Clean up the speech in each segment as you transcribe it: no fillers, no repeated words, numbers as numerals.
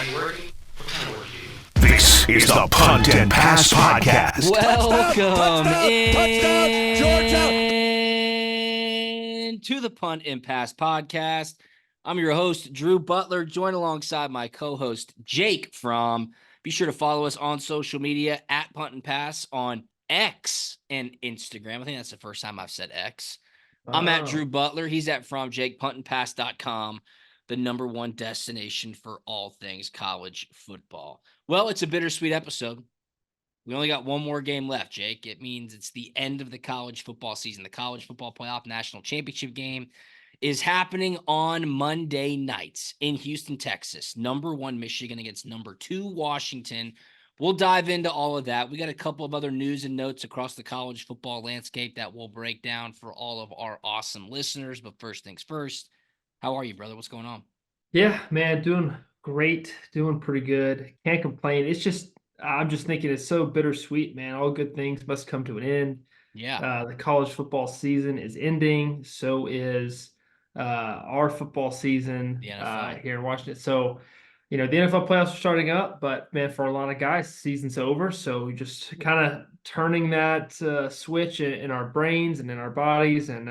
you working? What kind of work do you do? This is the Punt and Pass Podcast. Welcome Georgia! in to the Punt and Pass Podcast. I'm your host, Drew Butler, joined alongside my co-host, Jake from. Be sure to follow us on social media at Punt and Pass on X and Instagram. I think that's the first time I've said X. I'm at Drew Butler. He's at from Jake, puntandpass.com, the number one destination for all things college football. Well, it's a bittersweet episode. We only got one more game left, Jake. It means it's the end of the college football season. The college football playoff national championship game is happening on Monday nights in Houston, Texas. Number 1 Michigan against number 2 Washington. We'll dive into all of that. We got a couple of other news and notes across the college football landscape that we'll break down for all of our awesome listeners. But first things first, how are you, brother? What's going on? Yeah, man, doing great, doing pretty good. Can't complain. I'm just thinking it's so bittersweet, man. All good things must come to an end. Yeah. The college football season is ending. So is our football season The NFL. here in Washington. So, the NFL playoffs are starting up, but man, for a lot of guys, the season's over. So we just kind of turning that switch in our brains and in our bodies, and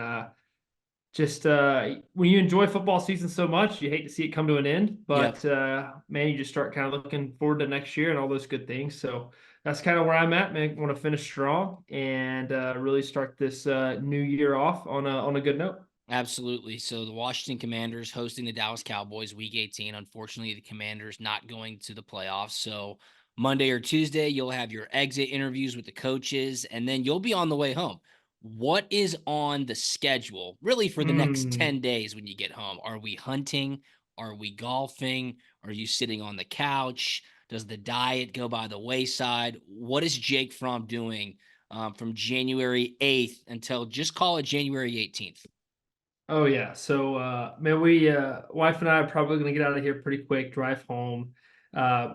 when you enjoy football season so much, you hate to see it come to an end. But man, you just start kind of looking forward to next year and all those good things. So that's kind of where I'm at, man. Want to finish strong and really start this new year off on a good note. Absolutely. So the Washington Commanders hosting the Dallas Cowboys week 18. Unfortunately, the Commanders not going to the playoffs. So Monday or Tuesday, you'll have your exit interviews with the coaches, and then you'll be on the way home. What is on the schedule really for the next 10 days when you get home? Are we hunting? Are we golfing? Are you sitting on the couch? Does the diet go by the wayside? What is Jake Fromm doing from January 8th until just call it January 18th? Oh yeah. So man, wife and I are probably gonna get out of here pretty quick, drive home,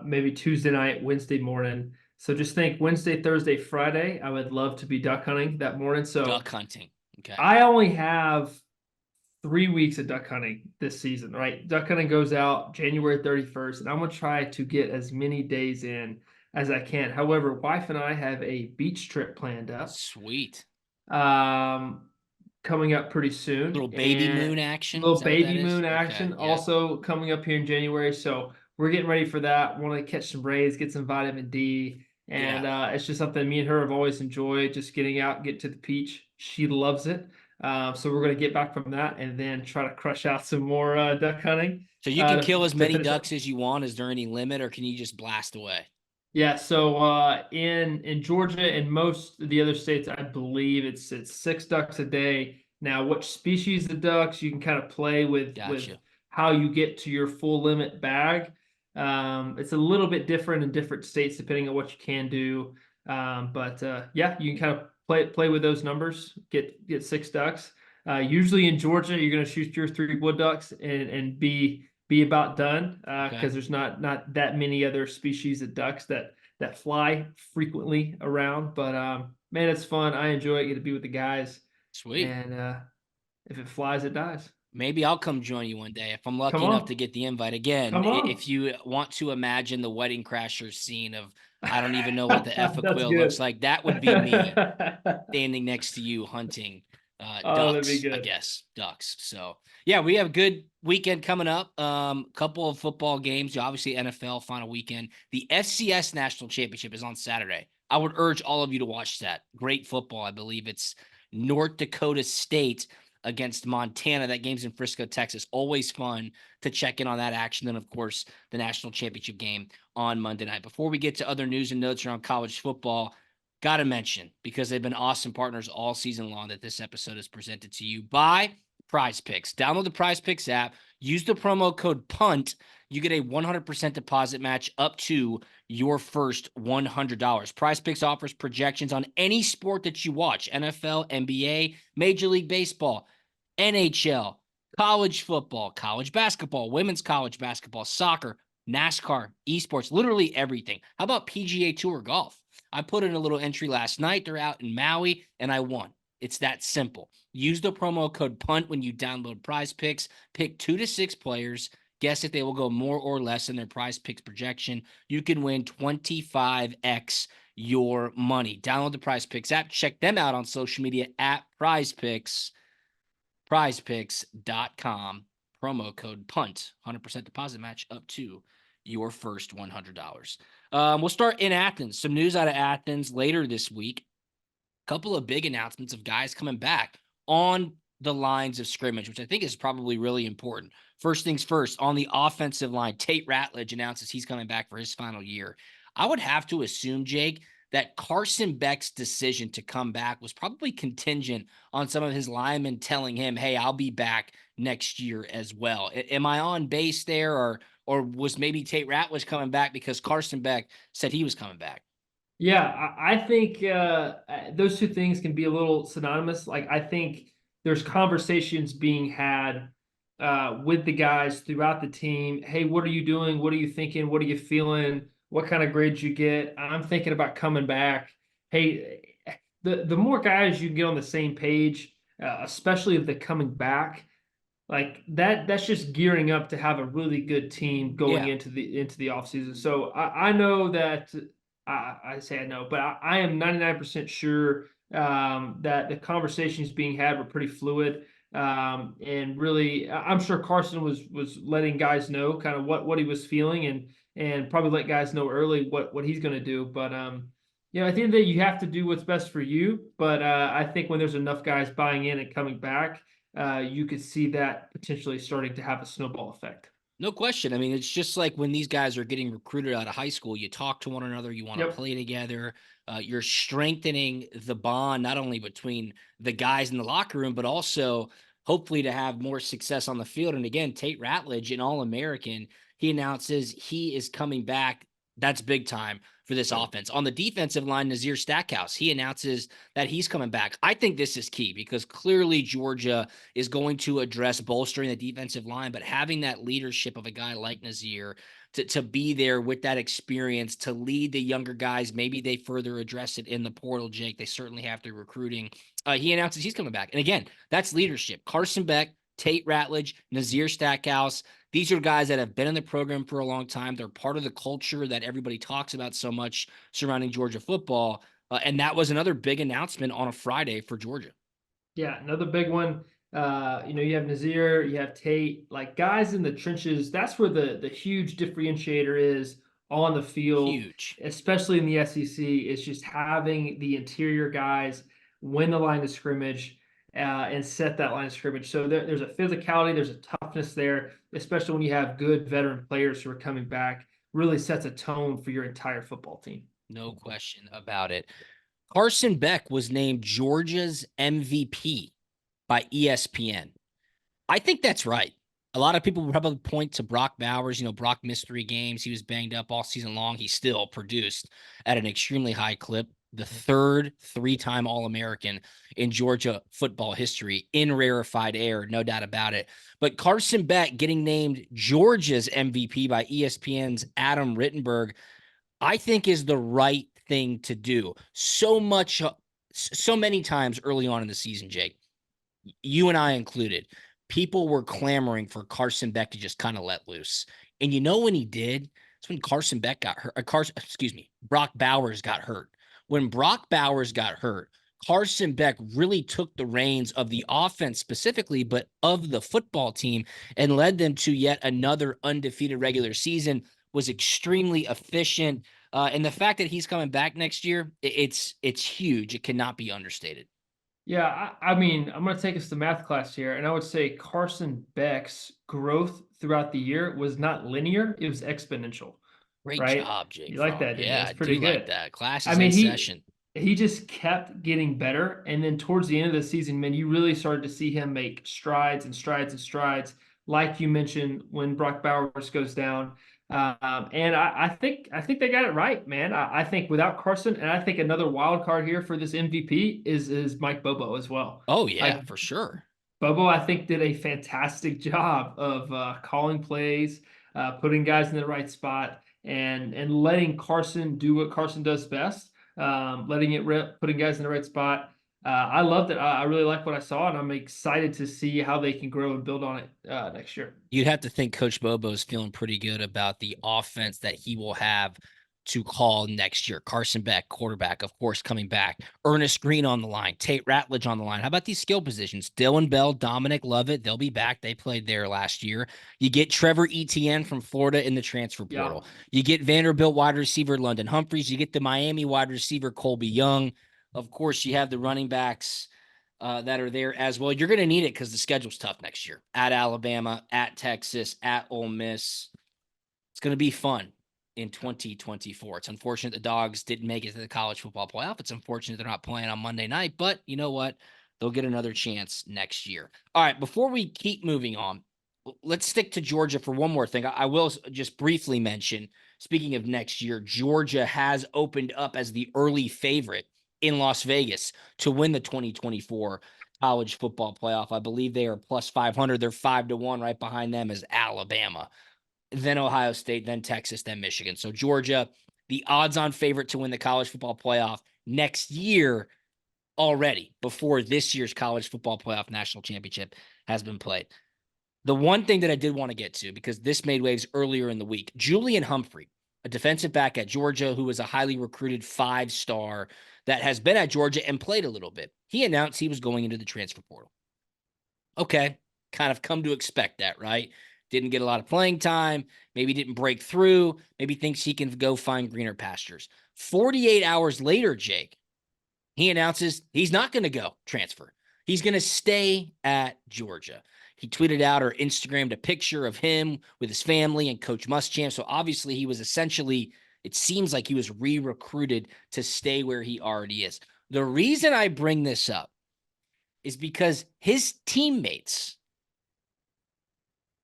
maybe Tuesday night, Wednesday morning. So just think Wednesday, Thursday, Friday, I would love to be duck hunting that morning. So Duck hunting. Okay. I only have 3 weeks of duck hunting this season, right? Duck hunting goes out January 31st, and I'm gonna try to get as many days in as I can. However, wife and I have a beach trip planned up. Sweet. Coming up pretty soon. Little baby moon action. Little Is that what baby that is? moon Okay, action yeah. also coming up here in January. So we're getting ready for that. Want to catch some rays, get some vitamin D. And it's just something me and her have always enjoyed, just getting out, get to the beach. She loves it. So we're going to get back from that and then try to crush out some more duck hunting. So you can kill as many finish up. ducks as you want. Is there any limit, or can you just blast away? Yeah, so in Georgia and most of the other states, I believe it's 6 ducks a day. Now, what species of ducks you can kind of play with Gotcha. how you get to your full limit bag. It's a little bit different in different states depending on what you can do. But yeah, you can kind of play with those numbers. Get 6 ducks. Usually in Georgia, you're going to shoot your 3 wood ducks and be about done because there's not that many other species of ducks that fly frequently around. But man, it's fun. I enjoy it. Get to be with the guys. Sweet. And if it flies, it dies. Maybe I'll come join you one day if I'm lucky Come enough on. to get the invite. Again, Come on. if you want to imagine the Wedding Crashers scene of I don't even know what the F That's Quill good. looks like, that would be me standing next to you hunting Oh, that'd be ducks, good. I guess. Ducks. So, yeah, we have a good weekend coming up. Couple of football games. Obviously, NFL final weekend. The FCS National Championship is on Saturday. I would urge all of you to watch that. Great football. I believe it's North Dakota State against Montana. That game's in Frisco, Texas. Always fun to check in on that action. Then, of course, the national championship game on Monday night. Before we get to other news and notes around college football, got to mention, because they've been awesome partners all season long, that this episode is presented to you by Prize Picks. Download the Prize Picks app. Use the promo code PUNT. You get a 100% deposit match up to your first $100. Prize Picks offers projections on any sport that you watch: NFL, NBA, Major League Baseball, NHL, college football, college basketball, women's college basketball, soccer, NASCAR, esports, literally everything. How about PGA Tour golf? I put in a little entry last night. They're out in Maui, and I won. It's that simple. Use the promo code PUNT when you download Prize Picks. Pick 2 to 6 players. Guess if they will go more or less than their prize picks projection. You can win 25x your money. Download the Prize Picks app. Check them out on social media at Prize Picks, prizepicks.com. Promo code PUNT, 100% deposit match up to your first $100. We'll start in Athens. Some news out of Athens later this week. Couple of big announcements of guys coming back on the lines of scrimmage, which I think is probably really important. First things first, on the offensive line, Tate Ratledge announces he's coming back for his final year. I would have to assume, Jake, that Carson Beck's decision to come back was probably contingent on some of his linemen telling him, hey, I'll be back next year as well. Am I on base there, or was maybe Tate Ratledge coming back because Carson Beck said he was coming back? Yeah, I think those two things can be a little synonymous. Like, I think there's conversations being had with the guys throughout the team. Hey, what are you doing? What are you thinking? What are you feeling? What kind of grades you get? I'm thinking about coming back. Hey, the more guys you get on the same page, especially if they're coming back, like that's just gearing up to have a really good team going Yeah. into the offseason. So I know that I say I know, but I am 99% sure that the conversations being had were pretty fluid. And really, I'm sure Carson was letting guys know kind of what he was feeling, and probably let guys know early what he's going to do. But at the end of the day, you have to do what's best for you. But I think when there's enough guys buying in and coming back, you could see that potentially starting to have a snowball effect. No question. I mean, it's just like when these guys are getting recruited out of high school, you talk to one another, you want to Yep. play together. You're strengthening the bond, not only between the guys in the locker room, but also hopefully to have more success on the field. And again, Tate Ratledge, an All American, he announces he is coming back. That's big time for this offense. On the defensive line, Nazir Stackhouse, he announces that he's coming back. I think this is key because clearly Georgia is going to address bolstering the defensive line, but having that leadership of a guy like Nazir to be there with that experience to lead the younger guys, maybe they further address it in the portal, Jake. They certainly have to recruiting. He announces he's coming back. And again, that's leadership. Carson Beck, Tate Ratledge, Nazir Stackhouse. These are guys that have been in the program for a long time. They're part of the culture that everybody talks about so much surrounding Georgia football. And that was another big announcement on a Friday for Georgia. Yeah, another big one. You have Nazir, you have Tate, like guys in the trenches. That's where the huge differentiator is on the field, Huge. especially in the SEC. It's just having the interior guys win the line of scrimmage and set that line of scrimmage. So there's a physicality, there's a toughness there, especially when you have good veteran players who are coming back. Really sets a tone for your entire football team. No question about it. Carson Beck was named Georgia's MVP by ESPN. I think that's right. A lot of people would probably point to Brock Bowers. Brock missed 3 games. He was banged up all season long. He still produced at an extremely high clip. The third 3-time All-American in Georgia football history in rarefied air, no doubt about it. But Carson Beck getting named Georgia's MVP by ESPN's Adam Rittenberg, I think is the right thing to do. So many times early on in the season, Jake, you and I included, people were clamoring for Carson Beck to just kind of let loose. And when he did? It's when Carson Beck got hurt. Brock Bowers got hurt. When Brock Bowers got hurt, Carson Beck really took the reins of the offense specifically, but of the football team, and led them to yet another undefeated regular season, was extremely efficient. And the fact that he's coming back next year, it's huge. It cannot be understated. Yeah, I mean, I'm going to take us to math class here, and I would say Carson Beck's growth throughout the year was not linear, it was exponential, Great right? job, Jake You like Fromm. that, didn't you? Yeah, That's I pretty do like good. that. Class I is mean, in session. he just kept getting better, and then towards the end of the season, man, you really started to see him make strides and strides and strides, like you mentioned when Brock Bowers goes down. And I think they got it right, man. I think without Carson, and I think another wild card here for this MVP is Mike Bobo as well. Oh, yeah, Like for sure. Bobo, I think, did a fantastic job of calling plays, putting guys in the right spot, and letting Carson do what Carson does best, letting it rip, putting guys in the right spot. I loved it. I really like what I saw, and I'm excited to see how they can grow and build on it next year. You'd have to think Coach Bobo is feeling pretty good about the offense that he will have to call next year. Carson Beck, quarterback, of course, coming back. Ernest Green on the line. Tate Ratledge on the line. How about these skill positions? Dylan Bell, Dominic Lovett, they'll be back. They played there last year. You get Trevor Etienne from Florida in the transfer portal. Yeah. You get Vanderbilt wide receiver London Humphreys. You get the Miami wide receiver Colby Young. Of course, you have the running backs that are there as well. You're going to need it because the schedule's tough next year. At Alabama, at Texas, at Ole Miss. It's going to be fun in 2024. It's unfortunate the Dogs didn't make it to the college football playoff. It's unfortunate they're not playing on Monday night, but you know what? They'll get another chance next year. All right, before we keep moving on, let's stick to Georgia for one more thing. I will just briefly mention, speaking of next year, Georgia has opened up as the early favorite in Las Vegas to win the 2024 college football playoff. I believe they are plus 500. They're 5-1. Right behind them is Alabama, then Ohio State, then Texas, then Michigan. So Georgia, the odds-on favorite to win the college football playoff next year already, before this year's college football playoff national championship has been played. The one thing that I did want to get to, because this made waves earlier in the week, Julian Humphrey, a defensive back at Georgia who was a highly recruited 5-star that has been at Georgia and played a little bit. He announced he was going into the transfer portal. Okay, kind of come to expect that, right? Didn't get a lot of playing time, maybe didn't break through, maybe thinks he can go find greener pastures. 48 hours later, Jake, he announces he's not going to go transfer. He's going to stay at Georgia. He tweeted out or Instagrammed a picture of him with his family and Coach Muschamp. So obviously he was essentially, it seems like he was re-recruited to stay where he already is. The reason I bring this up is because his teammates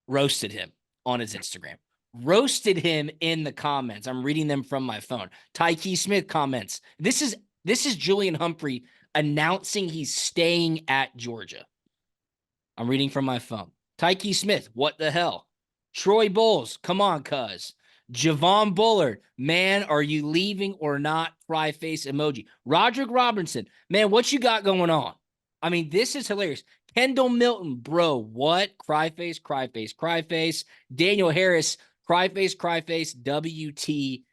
roasted him on his Instagram, roasted him in the comments. I'm reading them from my phone. Tyke Smith comments, This is Julian Humphrey announcing he's staying at Georgia. I'm reading from my phone. Tyke Smith, what the hell? Troy Bowles, come on, cuz. Javon Bullard, man, are you leaving or not? Cry face emoji. Roderick Robinson, man, what you got going on? I mean, this is hilarious. Kendall Milton, bro, what? Cry face, cry face, cry face. Daniel Harris, cry face, WTF.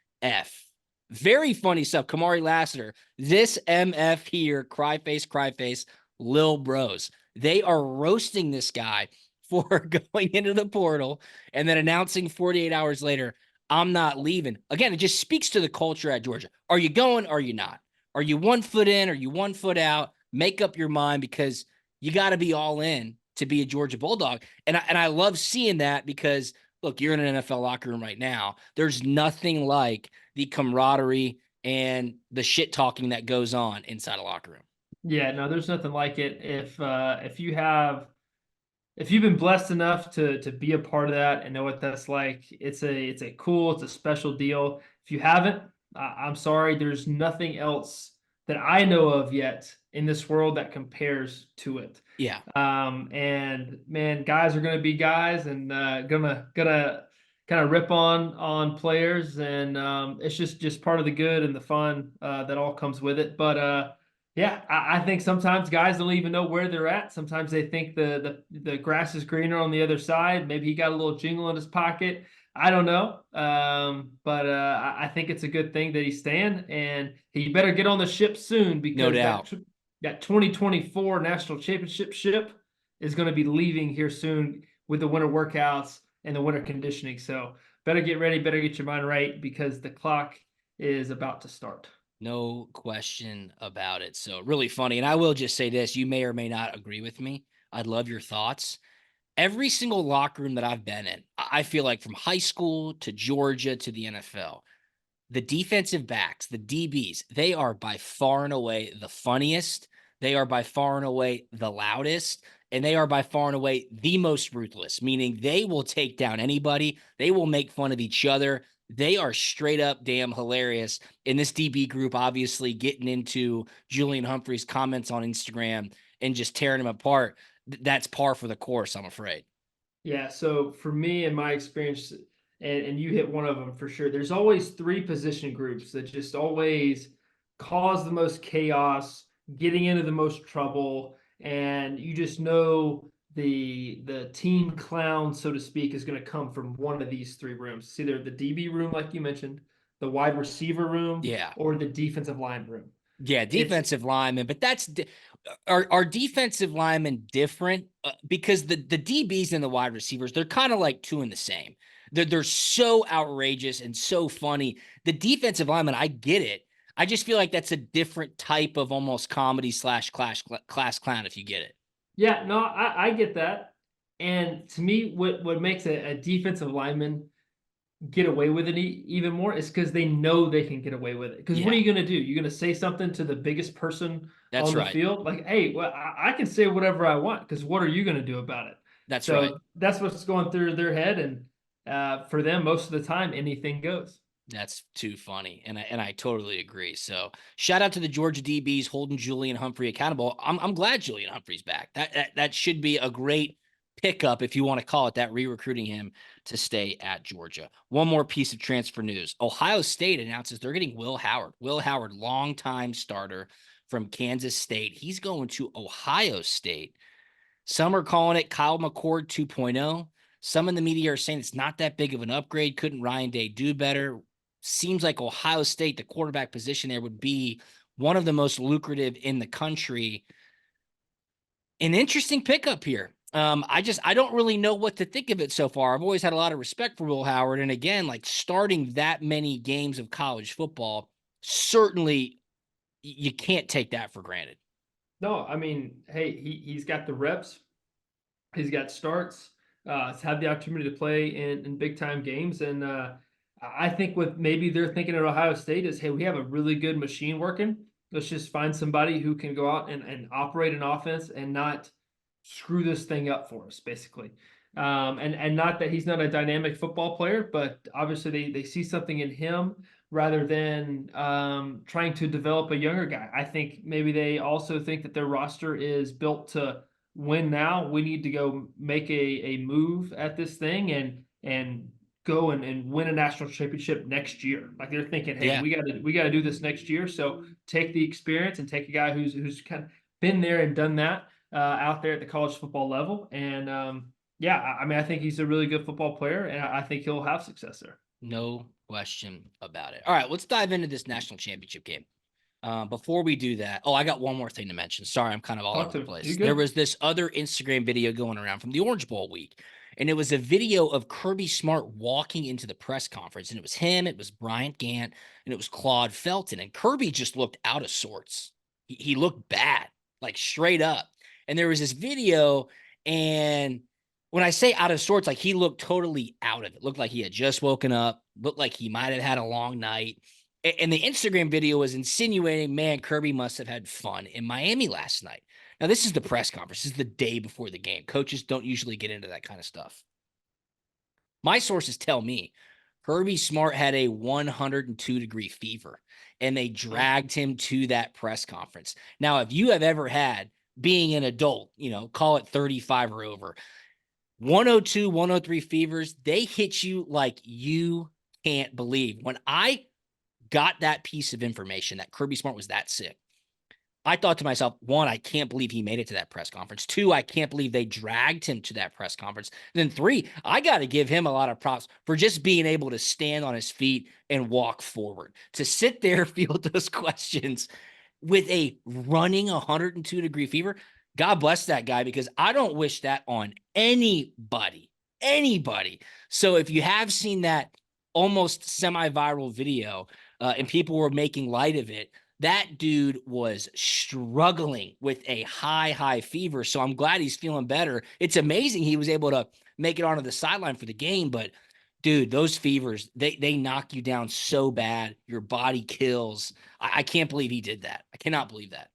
Very funny stuff. Kamari Lassiter, this MF here, cry face, Lil Bros. They are roasting this guy for going into the portal and then announcing 48 hours later, I'm not leaving. Again, it just speaks to the culture at Georgia. Are you going? Are you not? Are you 1 foot in? Are you 1 foot out? Make up your mind, because you got to be all in to be a Georgia Bulldog. And I love seeing that, because look, you're in an NFL locker room right now. There's nothing like the camaraderie and the shit talking that goes on inside a locker room. Yeah, no, there's nothing like it. If you've been blessed enough to be a part of that and know what that's like, it's a special deal. If you haven't, I'm sorry, there's nothing else that I know of yet in this world that compares to it. Yeah. And man, guys are gonna be guys, and gonna kind of rip on players, and it's just part of the good and the fun that all comes with it. But yeah, I think sometimes guys don't even know where they're at. Sometimes they think the grass is greener on the other side. Maybe he got a little jingle in his pocket. I don't know. But I think it's a good thing that he's staying, and he better get on the ship soon, because No doubt. that 2024 national championship ship is going to be leaving here soon with the winter workouts and the winter conditioning. So better get ready, better get your mind right, because the clock is about to start. No question about it. So really funny. And I will just say this, you may or may not agree with me. I'd love your thoughts. Every single locker room that I've been in, I feel like, from high school to Georgia to the NFL, the defensive backs, the DBs, they are by far and away the funniest. They are by far and away the loudest. And they are by far and away the most ruthless, meaning they will take down anybody. They will make fun of each other. They are straight up damn hilarious. In this DB group, obviously getting into Julian Humphrey's comments on Instagram and just tearing him apart. That's par for the course, I'm afraid. Yeah, so for me and my experience, and you hit one of them for sure, there's always three position groups that just always cause the most chaos, getting into the most trouble, and you just know the team clown, so to speak, is going to come from one of these three rooms. It's either the DB room, like you mentioned, the wide receiver room, Yeah. or the defensive line room. Yeah, defensive linemen, but are defensive linemen different? Because the DBs and the wide receivers, they're kind of like two and the same. They're so outrageous and so funny. The defensive lineman, I get it. I just feel like that's a different type of almost comedy / class clown, if you get it. Yeah, no, I get that. And to me, what makes a defensive lineman get away with it even more is because they know they can get away with it. Because what are Yeah, you going to do? You're going to say something to the biggest person that's on the right. field, like, "Hey, well, I can say whatever I want because what are you going to do about it?" That's right. So that's what's going through their head, and for them, most of the time, anything goes. That's too funny, and I totally agree. So shout out to the Georgia DBs holding Julian Humphrey accountable. I'm glad Julian Humphrey's back. That should be a great pickup, if you want to call it that, re-recruiting him to stay at Georgia. One more piece of transfer news: Ohio State announces they're getting Will Howard. Will Howard, longtime starter from Kansas State, he's going to Ohio State. Some are calling it Kyle McCord 2.0. Some in the media are saying it's not that big of an upgrade. Couldn't Ryan Day do better? Seems like Ohio State, the quarterback position there, would be one of the most lucrative in the country. An interesting pickup here. I don't really know what to think of it so far. I've always had a lot of respect for Will Howard. And again, like starting that many games of college football, certainly you can't take that for granted. No, I mean, hey, he's got the reps, he's got starts, he's had the opportunity to play in big time games, and I think what maybe they're thinking at Ohio State is, hey, we have a really good machine working. Let's just find somebody who can go out and operate an offense and not screw this thing up for us, basically. And not that he's not a dynamic football player, but obviously they see something in him rather than trying to develop a younger guy. I think maybe they also think that their roster is built to win now. We need to go make a move at this thing and go and win a national championship next year. Like they're thinking, hey, Yeah. we gotta do this next year. So take the experience and take a guy who's kind of been there and done that out there at the college football level. And yeah, I mean, I think he's a really good football player, and I think he'll have success there. No question about it. All right, let's dive into this national championship game. Before we do that, I got one more thing to mention. Sorry, I'm kind of all Talk over to the him. place. You There good? was this other Instagram video going around from the Orange Bowl week, and it was a video of Kirby Smart walking into the press conference, and it was him, it was Bryant Gant, and it was Claude Felton, and Kirby just looked out of sorts. He looked bad, like straight up. And there was this video, and when I say out of sorts, like he looked totally out of it. Looked like he had just woken up, looked like he might have had a long night. And the Instagram video was insinuating, man, Kirby must have had fun in Miami last night. Now, this is the press conference. This is the day before the game. Coaches don't usually get into that kind of stuff. My sources tell me Kirby Smart had a 102-degree fever, and they dragged him to that press conference. Now, if you have ever had, being an adult, call it 35 or over, 102, 103 fevers, they hit you like you can't believe. When I got that piece of information that Kirby Smart was that sick, I thought to myself, one, I can't believe he made it to that press conference. Two, I can't believe they dragged him to that press conference. And then three, I got to give him a lot of props for just being able to stand on his feet and walk forward. To sit there, field those questions with a running 102-degree fever. God bless that guy, because I don't wish that on anybody. So if you have seen that almost semi-viral video and people were making light of it, that dude was struggling with a high fever. So I'm glad he's feeling better. It's amazing he was able to make it onto the sideline for the game, but dude, those fevers, they knock you down so bad. Your body kills. I can't believe he did that. I cannot believe that.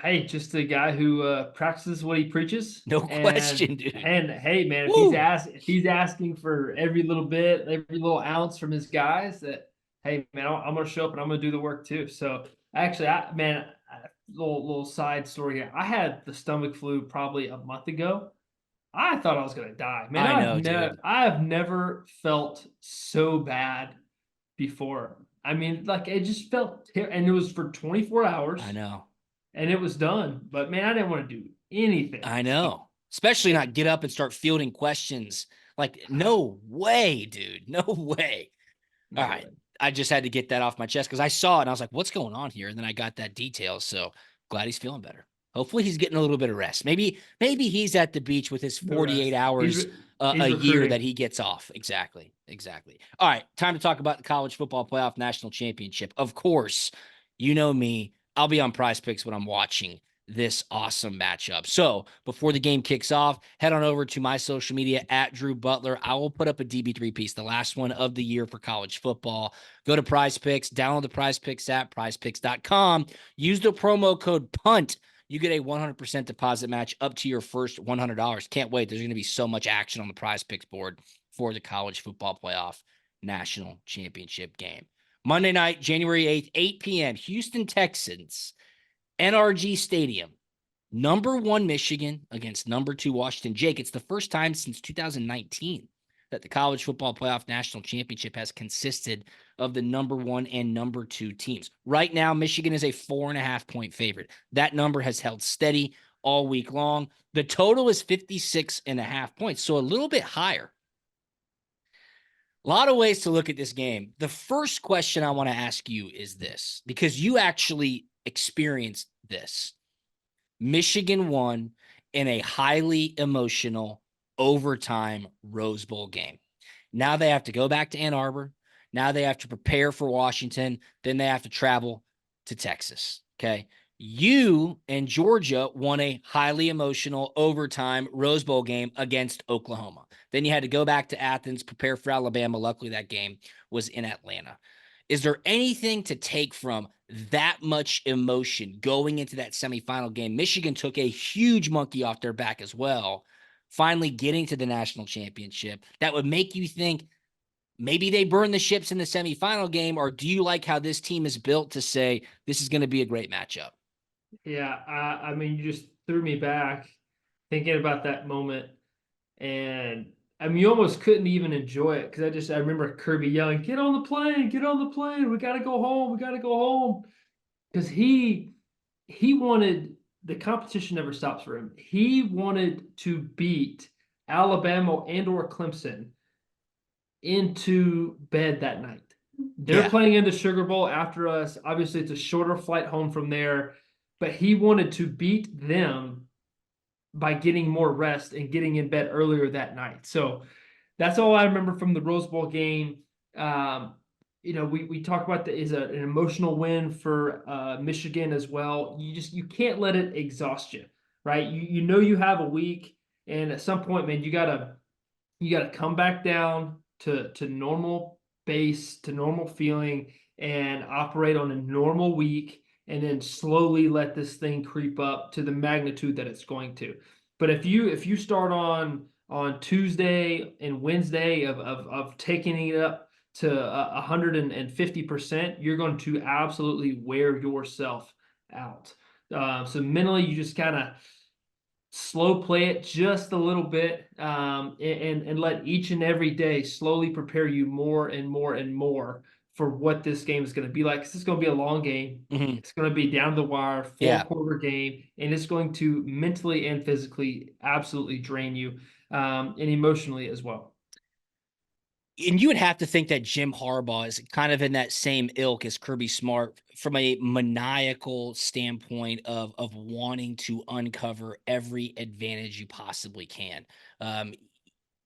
Hey, just a guy who practices what he preaches, No and question, dude. hey, man, Woo! if he's asking for every little bit, every little ounce from his guys, that hey, man, I'm gonna show up and I'm gonna do the work too. So actually, little side story here. I had the stomach flu probably a month ago. I thought I was gonna die, man. I know, dude. I've never felt so bad before. I mean, like it just felt and it was for 24 hours. I know. and it was done. But man, I didn't want to do anything. I know. Especially not get up and start fielding questions. Like, no way, dude. No way. No All right. way. I just had to get that off my chest because I saw it and I was like, what's going on here? And then I got that detail. So glad he's feeling better. Hopefully he's getting a little bit of rest. Maybe he's at the beach with his The 48 rest. hours He's a year that recruiting. he gets off. Exactly. Exactly. All right. Time to talk about the college football playoff national championship. Of course, you know me. I'll be on Prize Picks when I'm watching this awesome matchup. So before the game kicks off, head on over to my social media at Drew Butler. I will put up a DB3 piece, the last one of the year for college football. Go to Prize Picks, download the Prize Picks app, prizepicks.com. Use the promo code PUNT. You get a 100% deposit match up to your first $100. Can't wait. There's going to be so much action on the Prize Picks board for the college football playoff national championship game. Monday night, January 8th, 8 p.m., Houston Texans, NRG Stadium. Number 1 Michigan against number 2 Washington. Jake, it's the first time since 2019 that the college football playoff national championship has consisted of the number 1 and number 2 teams. Right now, Michigan is a 4.5-point favorite. That number has held steady all week long. The total is 56.5 points, so a little bit higher. A lot of ways to look at this game. The first question I want to ask you is this, because you actually experienced this. Michigan won in a highly emotional overtime Rose Bowl game. Now they have to go back to Ann Arbor. Now they have to prepare for Washington. Then they have to travel to Texas. Okay. You and Georgia won a highly emotional overtime Rose Bowl game against Oklahoma. Then you had to go back to Athens, prepare for Alabama. Luckily, that game was in Atlanta. Is there anything to take from that much emotion going into that semifinal game? Michigan took a huge monkey off their back as well, finally getting to the national championship. That would make you think maybe they burn the ships in the semifinal game, or do you like how this team is built to say this is going to be a great matchup? Yeah, I mean, you just threw me back thinking about that moment, and I mean, you almost couldn't even enjoy it because I remember Kirby yelling, "Get on the plane! Get on the plane! We got to go home! We got to go home!" Because he wanted the competition never stops for him. He wanted to beat Alabama and or Clemson into bed that night. They're Yeah. playing in the Sugar Bowl after us. Obviously, it's a shorter flight home from there, but he wanted to beat them by getting more rest and getting in bed earlier that night. So that's all I remember from the Rose Bowl game. We talk about an emotional win for Michigan as well. You can't let it exhaust you, right? You know you have a week, and at some point, man, you gotta come back down to normal base, to normal feeling, and operate on a normal week, and then slowly let this thing creep up to the magnitude that it's going to. But if you start on Tuesday and Wednesday of taking it up to 150%, you're going to absolutely wear yourself out. So mentally, you just kind of slow play it just a little bit, and let each and every day slowly prepare you more and more and more for what this game is going to be like. 'Cause it's going to be a long game. Mm-hmm. It's going to be down the wire, Yeah. four-quarter game, and it's going to mentally and physically absolutely drain you, and emotionally as well. And you would have to think that Jim Harbaugh is kind of in that same ilk as Kirby Smart from a maniacal standpoint of wanting to uncover every advantage you possibly can. Um,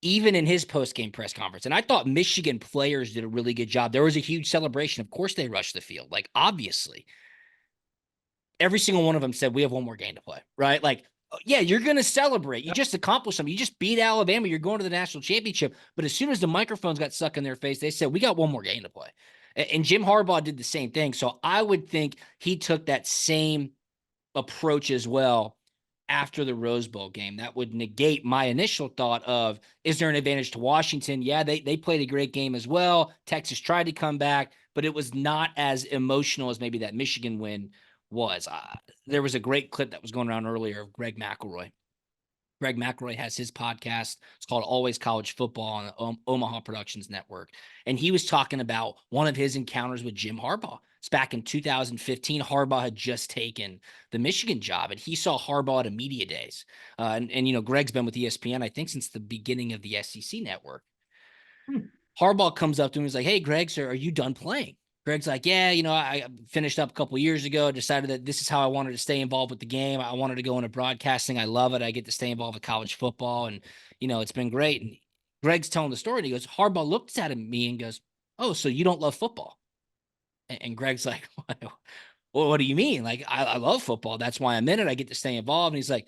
Even in his post-game press conference. And I thought Michigan players did a really good job. There was a huge celebration. Of course they rushed the field. Like, obviously. Every single one of them said, we have one more game to play, right? Like, yeah, you're going to celebrate. You just accomplished something. You just beat Alabama. You're going to the national championship. But as soon as the microphones got stuck in their face, they said, we got one more game to play. And Jim Harbaugh did the same thing. So I would think he took that same approach as well after the Rose Bowl game. That would negate my initial thought of, is there an advantage to Washington? Yeah, they played a great game as well. Texas tried to come back, but it was not as emotional as maybe that Michigan win was. There was a great clip that was going around earlier of Greg McElroy. Greg McElroy has his podcast. It's called Always College Football on the Omaha Productions Network. And he was talking about one of his encounters with Jim Harbaugh. It's back in 2015. Harbaugh had just taken the Michigan job, and he saw Harbaugh at a media days. And Greg's been with ESPN, I think, since the beginning of the SEC network. Harbaugh comes up to him and is like, "Hey, Greg, sir, are you done playing?" Greg's like, "Yeah, I finished up a couple of years ago, decided that this is how I wanted to stay involved with the game. I wanted to go into broadcasting. I love it. I get to stay involved with college football, and it's been great." And Greg's telling the story, and he goes, Harbaugh looks at me and goes, "Oh, so you don't love football?" And Greg's like, "Well, what do you mean? Like, I love football. That's why I'm in it. I get to stay involved." And he's like,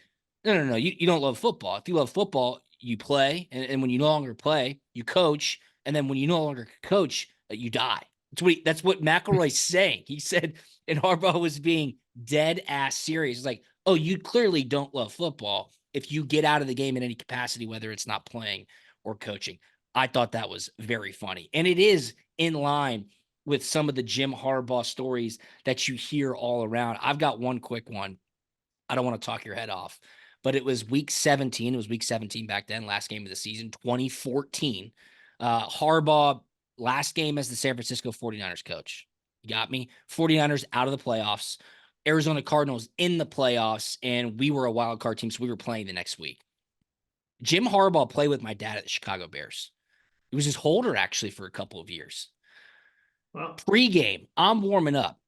No. You don't love football. If you love football, you play. And when you no longer play, you coach. And then when you no longer coach, you die. That's what McElroy's saying. He said, and Harbaugh was being dead ass serious. It's like, oh, you clearly don't love football if you get out of the game in any capacity, whether it's not playing or coaching. I thought that was very funny. And it is in line with some of the Jim Harbaugh stories that you hear all around. I've got one quick one. I don't want to talk your head off, but it was week 17. It was week 17 back then, last game of the season, 2014. Harbaugh, last game as the San Francisco 49ers coach. You got me? 49ers out of the playoffs. Arizona Cardinals in the playoffs, and we were a wild card team, so we were playing the next week. Jim Harbaugh played with my dad at the Chicago Bears. He was his holder, actually, for a couple of years. Well, Pre-game, I'm warming up.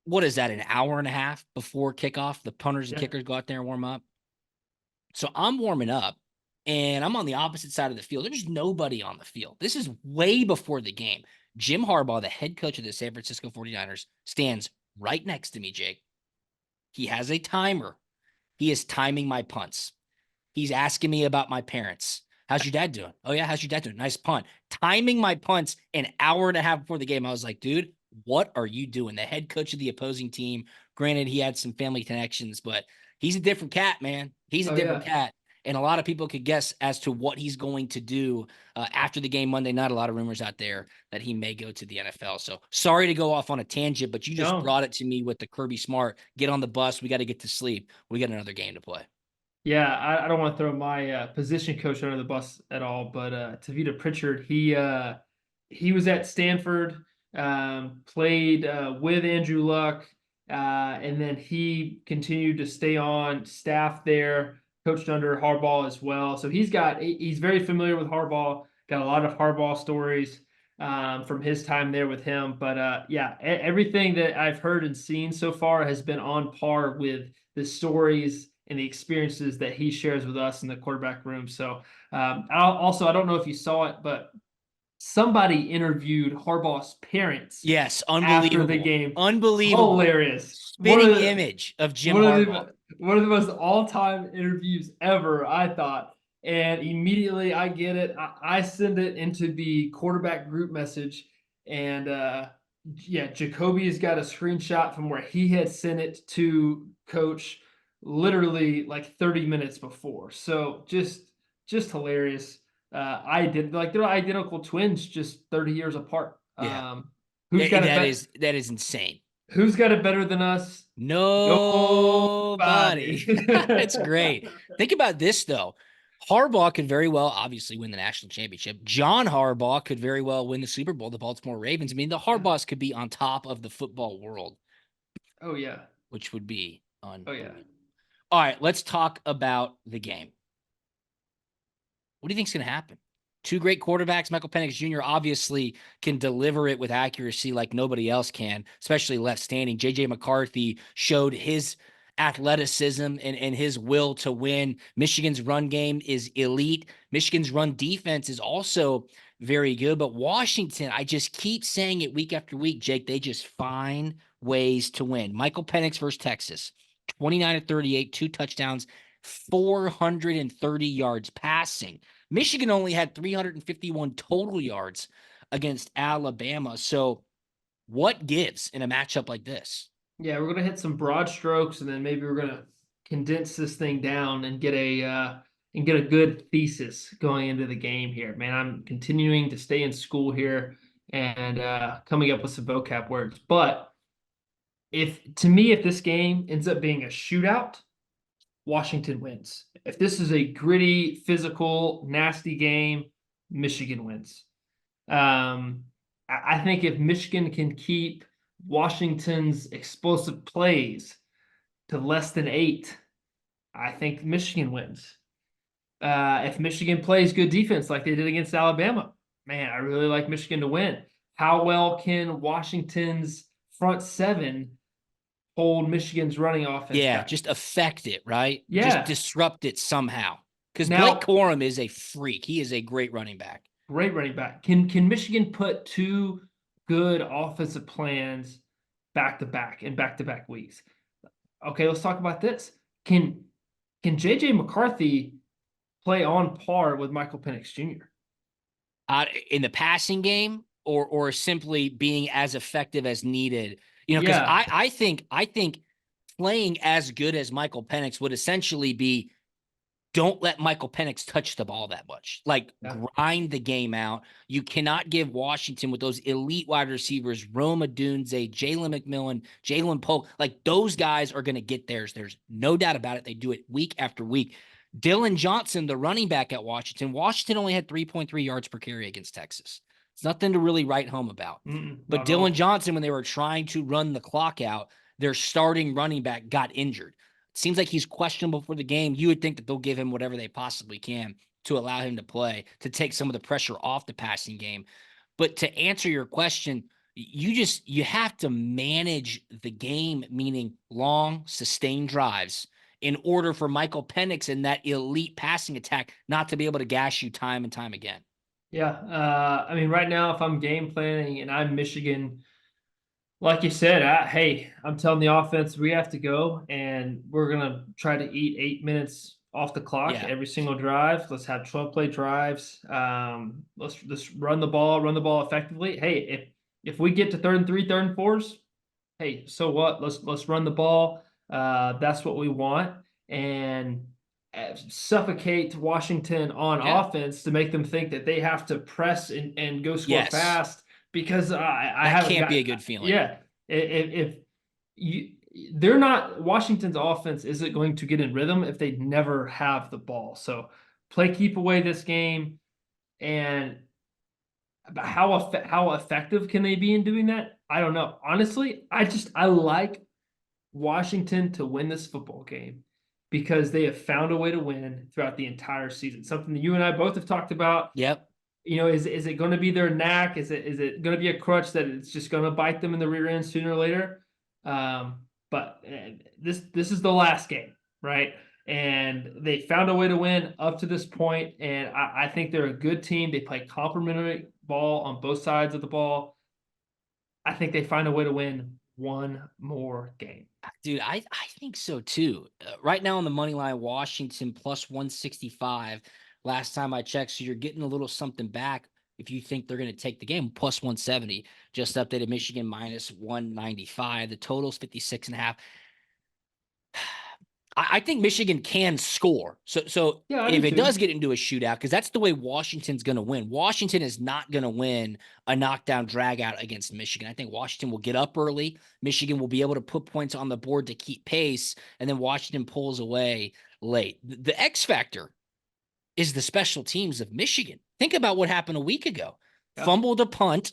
What is that, an hour and a half before kickoff? The punters and kickers go out there and warm up. So I'm warming up, and I'm on the opposite side of the field. There's nobody on the field. This is way before the game. Jim Harbaugh, the head coach of the San Francisco 49ers, stands right next to me, Jake. He has a timer. He is timing my punts. He's asking me about my parents. How's your dad doing? Oh, yeah, how's your dad doing? Nice punt. Timing my punts an hour and a half before the game. I was like, dude, what are you doing? The head coach of the opposing team. Granted, he had some family connections, but he's a different cat, man. He's a different cat. And a lot of people could guess as to what he's going to do after the game Monday night. A lot of rumors out there that he may go to the NFL. So sorry to go off on a tangent, but you just brought it to me with the Kirby Smart. Get on the bus. We got to get to sleep. We got another game to play. Yeah, I don't want to throw my position coach under the bus at all, but Tavita Pritchard, he was at Stanford, played with Andrew Luck, and then he continued to stay on staff there, coached under Harbaugh as well. So he's very familiar with Harbaugh, got a lot of Harbaugh stories from his time there with him. But yeah, everything that I've heard and seen so far has been on par with the stories and the experiences that he shares with us in the quarterback room. So I don't know if you saw it, but somebody interviewed Harbaugh's parents. Yes, unbelievable. After the game. Unbelievable. Hilarious. Spitting image of Jim Harbaugh. One of the most all-time interviews ever, I thought. And immediately I get it. I send it into the quarterback group message. And Jacoby has got a screenshot from where he had sent it to Coach literally like 30 minutes before. So just hilarious. They're identical twins, just 30 years apart. Yeah. That is insane. Who's got it better than us? Nobody. It's great. Think about this though. Harbaugh could very well obviously win the national championship. John Harbaugh could very well win the Super Bowl, the Baltimore Ravens. I mean, the Harbaughs could be on top of the football world. Oh yeah. Which would be unbelievable. Oh yeah. All right, let's talk about the game. What do you think's going to happen? Two great quarterbacks. Michael Penix Jr. obviously can deliver it with accuracy like nobody else can, especially left standing. J.J. McCarthy showed his athleticism and his will to win. Michigan's run game is elite. Michigan's run defense is also very good. But Washington, I just keep saying it week after week, Jake, they just find ways to win. Michael Penix versus Texas, 29-38, 2 touchdowns, 430 yards passing. Michigan only had 351 total yards against Alabama. So what gives in a matchup like this? Yeah, we're going to hit some broad strokes, and then maybe we're going to condense this thing down and get a good thesis going into the game here. Man, I'm continuing to stay in school here and coming up with some vocab words. But if this game ends up being a shootout, Washington wins. If this is a gritty, physical, nasty game, Michigan wins. I think if Michigan can keep Washington's explosive plays to less than 8, I think Michigan wins. If Michigan plays good defense like they did against Alabama, man, I really like Michigan to win. How well can Washington's front seven hold Michigan's running offense Yeah, back? just affect it, right? Just Yeah. disrupt it somehow. Because Blake Now, Corum is a freak. He is a great running back. great running back. Can Michigan put two good offensive plans back to back in back to back weeks? Okay, let's talk about this. Can JJ McCarthy play on par with Michael Penix Jr.? In the passing game, or simply being as effective as needed. Because Yeah, I think playing as good as Michael Penix would essentially be, don't let Michael Penix touch the ball that much. Like, yeah, grind the game out. You cannot give Washington with those elite wide receivers, Rome Odunze, Jalen McMillan, Jalen Polk. Like, those guys are going to get theirs. There's no doubt about it. They do it week after week. Dylan Johnson, the running back at Washington. Washington only had 3.3 yards per carry against Texas. It's nothing to really write home about. But not at Dylan all. Johnson, when they were trying to run the clock out, their starting running back got injured. Seems like he's questionable for the game. You would think that they'll give him whatever they possibly can to allow him to play, to take some of the pressure off the passing game. But to answer your question, you have to manage the game, meaning long, sustained drives, in order for Michael Penix and that elite passing attack not to be able to gash you time and time again. Yeah, I mean, right now, if I'm game planning and I'm Michigan, like you said, hey, I'm telling the offense we have to go, and we're gonna try to eat 8 minutes off the clock Yeah. every single drive. Let's have 12 play drives. Let's run the ball effectively. Hey, if we get to 3rd and 3, 3rd and 4s, hey, so what? Let's run the ball. That's what we want, and suffocate Washington on Yeah. offense to make them think that they have to press and go score Yes. fast because I That haven't can't be got a good feeling. yeah. If you they're not Washington's offense isn't going to get in rhythm if they never have the ball. So play keep away this game, and how effective can they be in doing that? I don't know. Honestly, I like Washington to win this football game because they have found a way to win throughout the entire season. Something that you and I both have talked about. Yep. Is it going to be their knack? Is it going to be a crutch that it's just going to bite them in the rear end sooner or later? But this is the last game, right? And they found a way to win up to this point, and I think they're a good team. They play complementary ball on both sides of the ball. I think they find a way to win one more game. Dude, I think so too. Right now on the money line, Washington plus 165. Last time I checked, so you're getting a little something back if you think they're going to take the game. Plus 170. Just updated Michigan minus 195. The total's 56 and a half. I think Michigan can score. So Yeah, I if do it does too. get into a shootout, because that's the way Washington's going to win. Washington is not going to win a knockdown drag out against Michigan. I think Washington will get up early. Michigan will be able to put points on the board to keep pace, and then Washington pulls away late. The X factor is the special teams of Michigan. Think about what happened a week ago. Yeah, Fumbled a punt,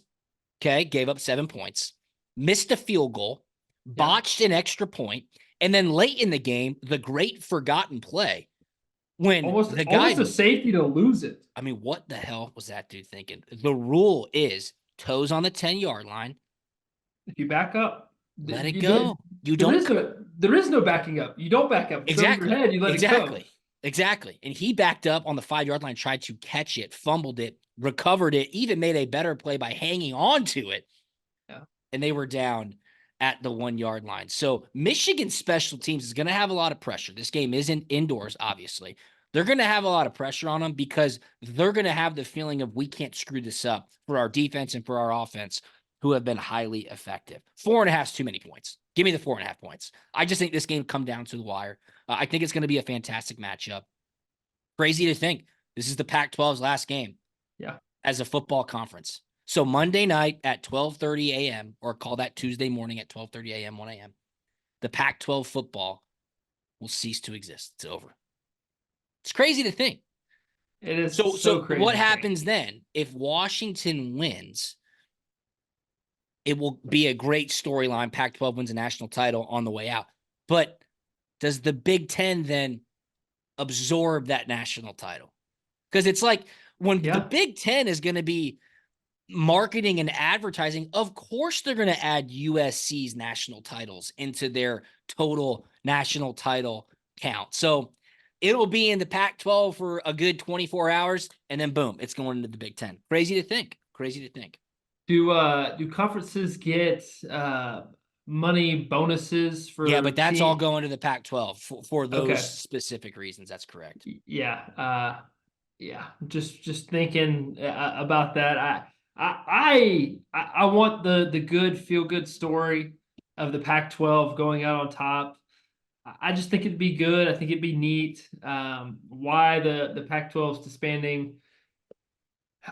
okay, gave up 7 points, missed a field goal, yeah. botched an extra point, and then late in the game, the great forgotten play when the Almost guy, a safety to lose it. I mean, what the hell was that dude thinking? The rule is toes on the 10-yard line, If you back up, let it go. You there don't is no backing up. You don't back up. It's over your exactly, head. You let it go. exactly, exactly. And he backed up on the 5-yard line, tried to catch it, fumbled it, recovered it, even made a better play by hanging on to it. Yeah. And they were down at the 1-yard line. So Michigan special teams is going to have a lot of pressure. This game isn't indoors, obviously. They're going to have a lot of pressure on them because they're going to have the feeling of we can't screw this up for our defense and for our offense, who have been highly effective. 4.5 is too many points. Give me the 4.5 points. I just think this game come down to the wire. I think it's going to be a fantastic matchup. Crazy to think this is the Pac-12's last game. Yeah. As a football conference. So Monday night at 12:30 a.m., or call that Tuesday morning at 12:30 a.m., 1 a.m., the Pac-12 football will cease to exist. It's over. It's crazy to think. It is So crazy. what to think. happens then if Washington wins it will be a great storyline. Pac-12 wins a national title on the way out. But does the Big Ten then absorb that national title? Because it's like when the Big Ten is going to be marketing and advertising, of course they're going to add USC's national titles into their total national title count. So it'll be in the Pac-12 for a good 24 hours, and then boom, it's going into the Big Ten. Crazy to think. Do conferences get money bonuses for? Yeah, but that's all going to the Pac-12 for those Okay. specific reasons. That's correct. Yeah. Just thinking about that. I want the good feel good story of the Pac-12 going out on top. I just think it'd be good. I think it'd be neat. Why the Pac-12 is disbanding?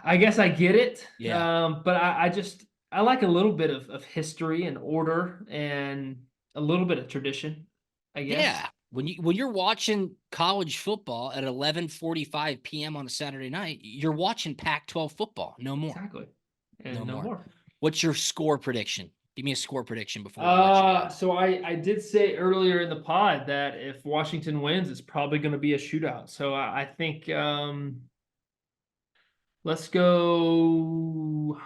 I guess I get it. Yeah. But I like a little bit of history and order and a little bit of tradition, I guess. Yeah. When you're watching college football at 11:45 p.m. on a Saturday night, you're watching Pac-12 football. No more. Exactly. And no more. What's your score prediction? Give me a score prediction before we let you go. So I did say earlier in the pod that if Washington wins, it's probably going to be a shootout. So I think let's go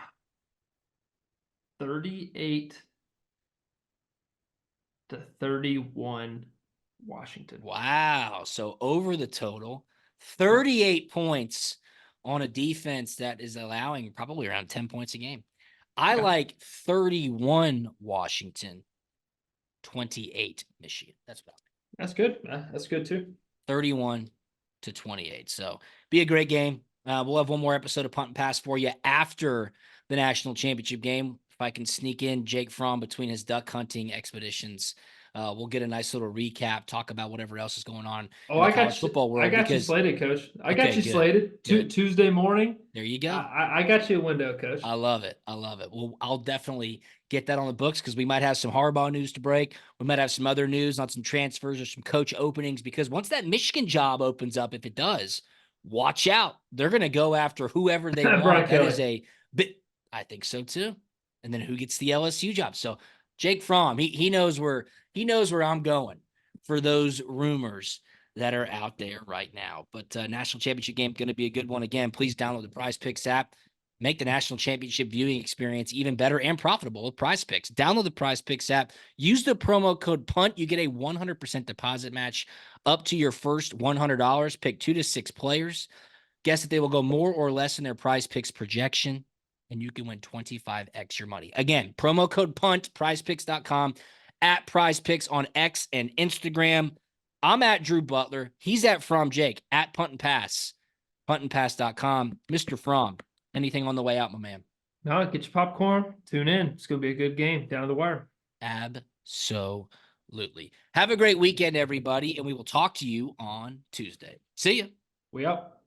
38-31 Washington. Wow. So over the total, 38 points on a defense that is allowing probably around 10 points a game. I like 31 Washington, 28 Michigan. That's what That's good. That's good too. 31-28. So be a great game. We'll have one more episode of Punt and Pass for you after the national championship game. If I can sneak in Jake Fromm between his duck hunting expeditions, we'll get a nice little recap, talk about whatever else is going on in the college football world. I got you slated, Coach. I got you good, slated. Tuesday morning. There you go. I got you a window, Coach. I love it. Well, I'll definitely get that on the books because we might have some Harbaugh news to break. We might have some other news on some transfers or some coach openings, because once that Michigan job opens up, if it does, watch out. They're going to go after whoever they want. That is a bit. I think so too. And then who gets the LSU job? So Jake Fromm, he knows where I'm going for those rumors that are out there right now. But national championship game going to be a good one. Again, please download the Prize Picks app. Make the national championship viewing experience even better and profitable with Prize Picks. Download the Prize Picks app. Use the promo code PUNT. You get a 100% deposit match up to your first $100. Pick 2 to 6 players. Guess that they will go more or less in their Prize Picks projection, and you can win 25x your money. Again, promo code PUNT, prizepicks.com, at Prize Picks on X and Instagram. I'm at Drew Butler. He's at From Jake, at Punt and Pass, puntandpass.com. Mr. Fromm, anything on the way out, my man? No, get your popcorn. Tune in. It's going to be a good game down to the wire. Absolutely. Have a great weekend, everybody, and we will talk to you on Tuesday. See ya. We out.